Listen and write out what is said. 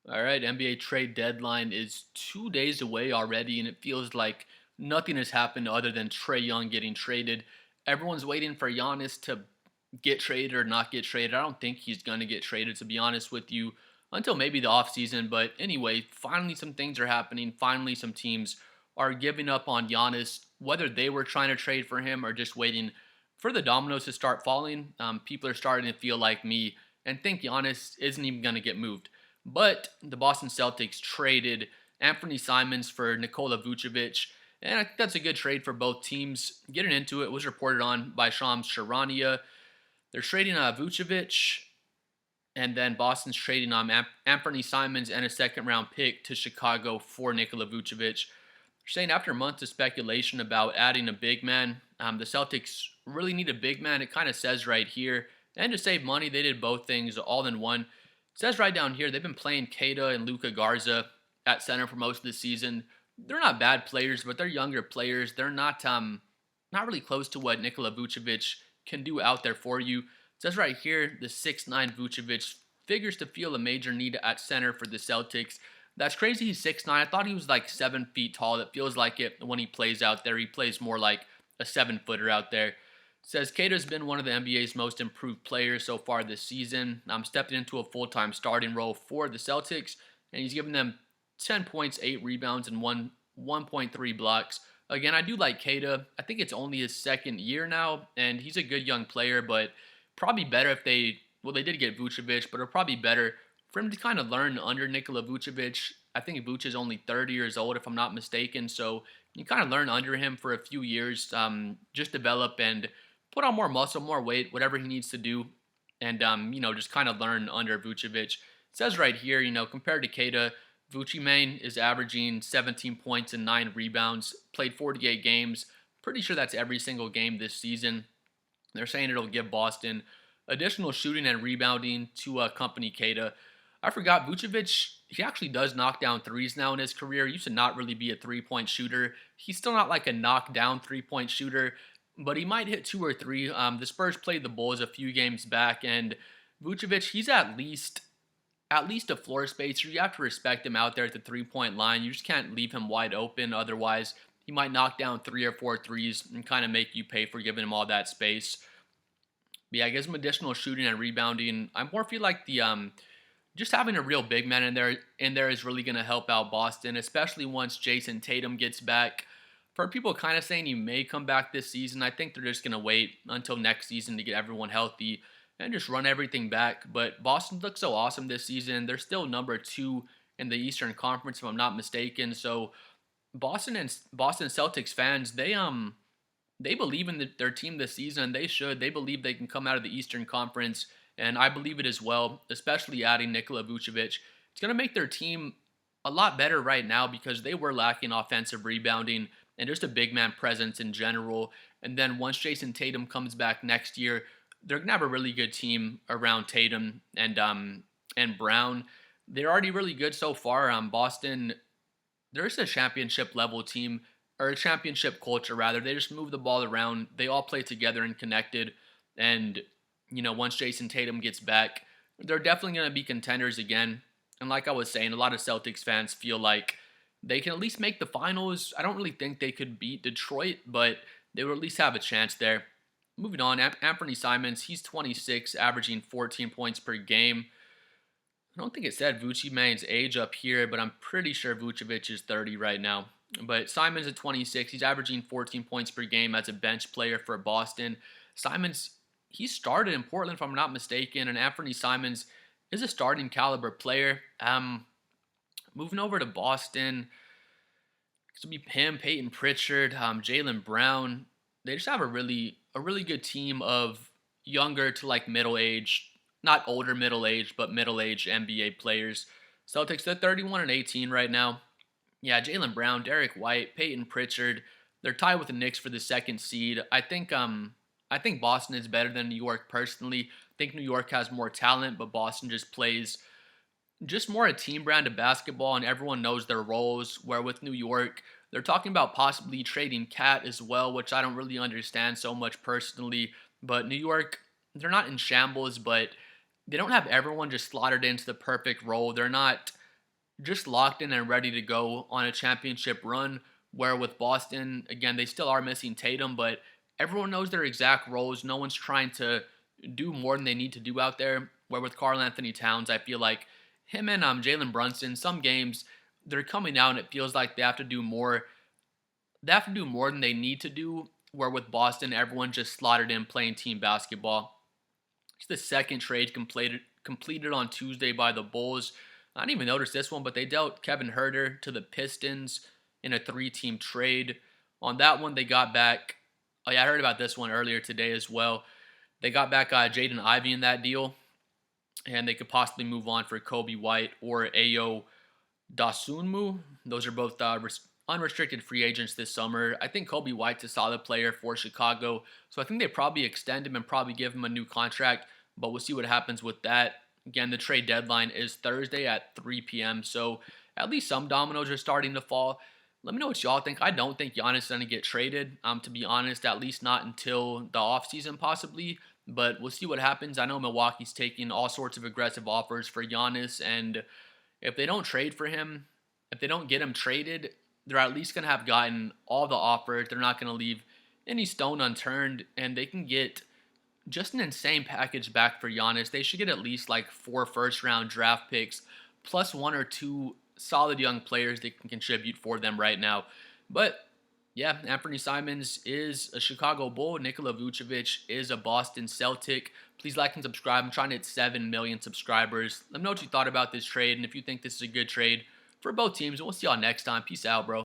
All right, NBA trade deadline is 2 days away already, and it feels like nothing has happened other than Trae Young getting traded. Everyone's waiting for Giannis to get traded or not get traded. I don't think he's going to get traded, to be honest with you, until maybe the offseason. But anyway, finally some things are happening. Finally, some teams are giving up on Giannis, whether they were trying to trade for him or just waiting for the dominoes to start falling. People are starting to feel like me and think Giannis isn't even going to get moved. But the Boston Celtics traded Anfernee Simons for Nikola Vucevic, and I think that's a good trade for both teams. Getting into it was reported on by Shams Charania. They're trading Vucevic, and then Boston's trading Anfernee Simons and a second round pick to Chicago for Nikola Vucevic. They're saying after months of speculation about adding a big man, the Celtics really need a big man. It kind of says right here. And to save money, they did both things all in one. It says right down here they've been playing Cade and Luka Garza at center for most of the season. They're not bad players, but they're younger players. They're not really close to what Nikola Vucevic can do out there for you. It says right here the 6'9 Vucevic figures to feel a major need at center for the Celtics. That's crazy. He's 6'9. I thought he was like 7 feet tall. It feels like it when he plays out there. He plays more like a 7-footer out there. Says Cater's been one of the NBA's most improved players so far this season. Stepping into a full-time starting role for the Celtics, and he's given them 10 points, 8 rebounds, and 1.3 blocks. Again, I do like Cada. I think it's only his second year now, and he's a good young player, but probably better if they did get Vucevic, but it'll probably better for him to kind of learn under Nikola Vucevic. I think Vuce is only 30 years old, if I'm not mistaken, so you kind of learn under him for a few years, just develop and put on more muscle, more weight, whatever he needs to do, and just kind of learn under Vucevic. It says right here, compared to Kada, Vucevic is averaging 17 points and 9 rebounds, played 48 games. Pretty sure that's every single game this season. They're saying it'll give Boston additional shooting and rebounding to accompany Kada. I forgot Vucevic, he actually does knock down threes now in his career. He used to not really be a three-point shooter. He's still not like a knockdown three-point shooter, but he might hit two or three. The Spurs played the Bulls a few games back, and Vucevic, he's at least a floor spacer. You have to respect him out there at the three-point line. You just can't leave him wide open. Otherwise, he might knock down 3 or 4 threes and kind of make you pay for giving him all that space. But yeah, it gives him additional shooting and rebounding. I more feel like the just having a real big man in there is really going to help out Boston, especially once Jason Tatum gets back. For people kind of saying he may come back this season, I think they're just going to wait until next season to get everyone healthy and just run everything back. But Boston looks so awesome this season. They're still number 2 in the Eastern Conference, if I'm not mistaken. So Boston Celtics fans, they believe in their team this season. They should. They believe they can come out of the Eastern Conference, and I believe it as well, especially adding Nikola Vucevic. It's going to make their team a lot better right now because they were lacking offensive rebounding and just a big man presence in general. And then once Jason Tatum comes back next year, they're going to have a really good team around Tatum and Brown. They're already really good so far. Boston, there's a championship level team, or a championship culture rather. They just move the ball around. They all play together and connected. And once Jason Tatum gets back, they're definitely going to be contenders again. And like I was saying, a lot of Celtics fans feel like they can at least make the finals. I don't really think they could beat Detroit, but they will at least have a chance there. Moving on, Anfernee Simons, he's 26, averaging 14 points per game. I don't think it said Vucevic's age up here, but I'm pretty sure Vucevic is 30 right now. But Simons at 26, he's averaging 14 points per game as a bench player for Boston. Simons, he started in Portland, if I'm not mistaken, and Anfernee Simons is a starting caliber player. Moving over to Boston, it's gonna be him, Peyton Pritchard, Jaylen Brown. They just have a really good team of younger to like middle age, not older middle age, but middle aged NBA players. Celtics, they're 31-18 right now. Yeah, Jaylen Brown, Derek White, Peyton Pritchard. They're tied with the Knicks for the second seed. I think Boston is better than New York personally. I think New York has more talent, but Boston just plays just more a team brand of basketball, and everyone knows their roles. Where with New York, they're talking about possibly trading Cat as well, which I don't really understand so much personally. But New York, they're not in shambles, but they don't have everyone just slaughtered into the perfect role. They're not. just locked in and ready to go on a championship run. Where with Boston, again, they still are missing Tatum, but everyone knows their exact roles. No one's trying to do more than they need to do out there. Where with Karl Anthony Towns, I feel like him and Jalen Brunson, some games they're coming out and it feels like they have to do more. They have to do more than they need to do. Where with Boston, everyone just slotted in playing team basketball. It's the second trade completed on Tuesday by the Bulls. I didn't even notice this one, but they dealt Kevin Huerter to the Pistons in a three-team trade. On that one, they got back. Oh yeah, I heard about this one earlier today as well. They got back Jaden Ivey in that deal, and they could possibly move on for Kobe White or Ayo Dosunmu. Those are both unrestricted free agents this summer. I think Kobe White's a solid player for Chicago, so I think they probably extend him and probably give him a new contract, but we'll see what happens with that. Again, the trade deadline is Thursday at 3 p.m., so at least some dominoes are starting to fall. Let me know what y'all think. I don't think Giannis is going to get traded, to be honest, at least not until the offseason possibly, but we'll see what happens. I know Milwaukee's taking all sorts of aggressive offers for Giannis, and if they don't trade for him, if they don't get him traded, they're at least going to have gotten all the offers. They're not going to leave any stone unturned, and they can get just an insane package back for Giannis. They should get at least like 4 first-round draft picks, plus 1 or 2 solid young players that can contribute for them right now. But yeah, Anfernee Simons is a Chicago Bull. Nikola Vucevic is a Boston Celtic. Please like and subscribe. I'm trying to hit 7 million subscribers. Let me know what you thought about this trade and if you think this is a good trade for both teams. We'll see y'all next time. Peace out, bro.